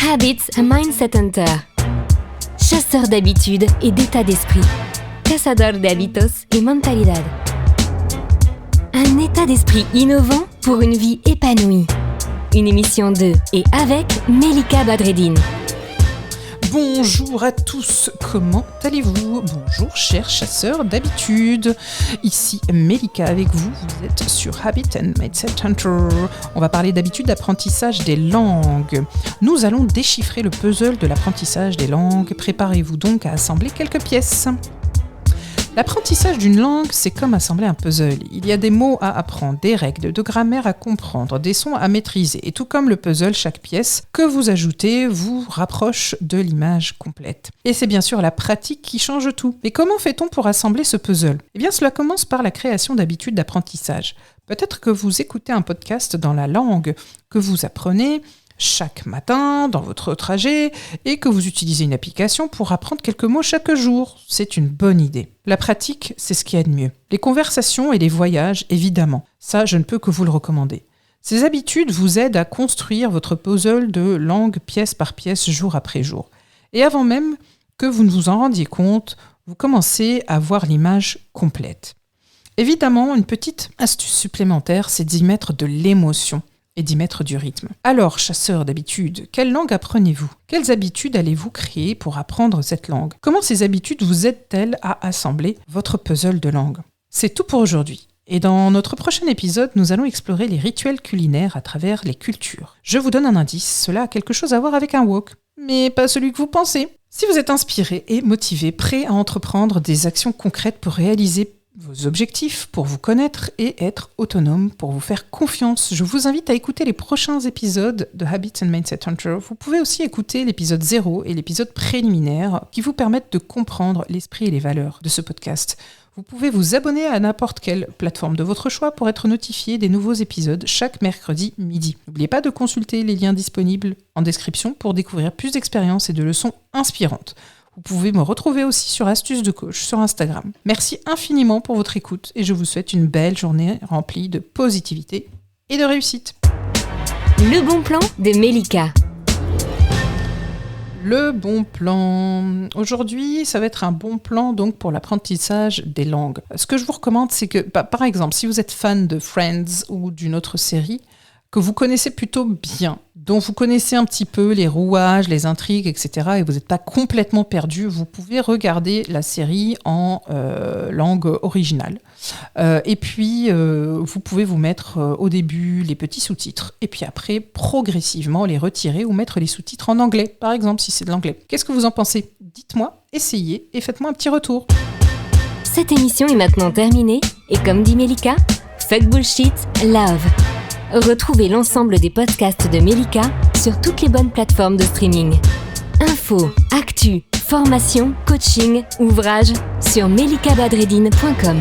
Habits and Mindset Hunter. Chasseur d'habitudes et d'état d'esprit. Cazador de hábitos y mentalidad. Un état d'esprit innovant pour une vie épanouie. Une émission de et avec Melika Badreddine. Bonjour à tous, comment allez-vous ? Bonjour chers chasseurs d'habitudes, ici Melika avec vous, vous êtes sur Habit and Mindset Hunter. On va parler d'habitudes d'apprentissage des langues. Nous allons déchiffrer le puzzle de l'apprentissage des langues, préparez-vous donc à assembler quelques pièces. L'apprentissage d'une langue, c'est comme assembler un puzzle. Il y a des mots à apprendre, des règles de grammaire à comprendre, des sons à maîtriser. Et tout comme le puzzle, chaque pièce que vous ajoutez vous rapproche de l'image complète. Et c'est bien sûr la pratique qui change tout. Mais comment fait-on pour assembler ce puzzle ? Eh bien, cela commence par la création d'habitudes d'apprentissage. Peut-être que vous écoutez un podcast dans la langue que vous apprenez chaque matin, dans votre trajet, et que vous utilisez une application pour apprendre quelques mots chaque jour. C'est une bonne idée. La pratique, c'est ce qu'il y a de mieux. Les conversations et les voyages, évidemment. Ça, je ne peux que vous le recommander. Ces habitudes vous aident à construire votre puzzle de langue pièce par pièce, jour après jour. Et avant même que vous ne vous en rendiez compte, vous commencez à voir l'image complète. Évidemment, une petite astuce supplémentaire, c'est d'y mettre de l'émotion et d'y mettre du rythme. Alors, chasseurs d'habitudes, quelle langue apprenez-vous ? Quelles habitudes allez-vous créer pour apprendre cette langue ? Comment ces habitudes vous aident-elles à assembler votre puzzle de langue ? C'est tout pour aujourd'hui. Et dans notre prochain épisode, nous allons explorer les rituels culinaires à travers les cultures. Je vous donne un indice, cela a quelque chose à voir avec un wok, mais pas celui que vous pensez. Si vous êtes inspiré et motivé, prêt à entreprendre des actions concrètes pour réaliser vos objectifs, pour vous connaître et être autonome, pour vous faire confiance, je vous invite à écouter les prochains épisodes de Habits and Mindset Hunter. Vous pouvez aussi écouter l'épisode 0 et l'épisode préliminaire qui vous permettent de comprendre l'esprit et les valeurs de ce podcast. Vous pouvez vous abonner à n'importe quelle plateforme de votre choix pour être notifié des nouveaux épisodes chaque mercredi midi. N'oubliez pas de consulter les liens disponibles en description pour découvrir plus d'expériences et de leçons inspirantes. Vous pouvez me retrouver aussi sur Astuces de Coach sur Instagram. Merci infiniment pour votre écoute et je vous souhaite une belle journée remplie de positivité et de réussite. Le bon plan de Melika. Le bon plan. Aujourd'hui, ça va être un bon plan donc pour l'apprentissage des langues. Ce que je vous recommande, c'est que, par exemple, si vous êtes fan de Friends ou d'une autre série que vous connaissez plutôt bien, dont vous connaissez un petit peu les rouages, les intrigues, etc., et vous n'êtes pas complètement perdu, vous pouvez regarder la série en langue originale. Et puis, vous pouvez vous mettre au début les petits sous-titres, et puis après, progressivement, les retirer ou mettre les sous-titres en anglais, par exemple, si c'est de l'anglais. Qu'est-ce que vous en pensez ? Dites-moi, essayez, et faites-moi un petit retour. Cette émission est maintenant terminée, et comme dit Melika, fuck bullshit, love. Retrouvez l'ensemble des podcasts de Melika sur toutes les bonnes plateformes de streaming. Infos, actu, formation, coaching, ouvrages sur melikabadreddine.com.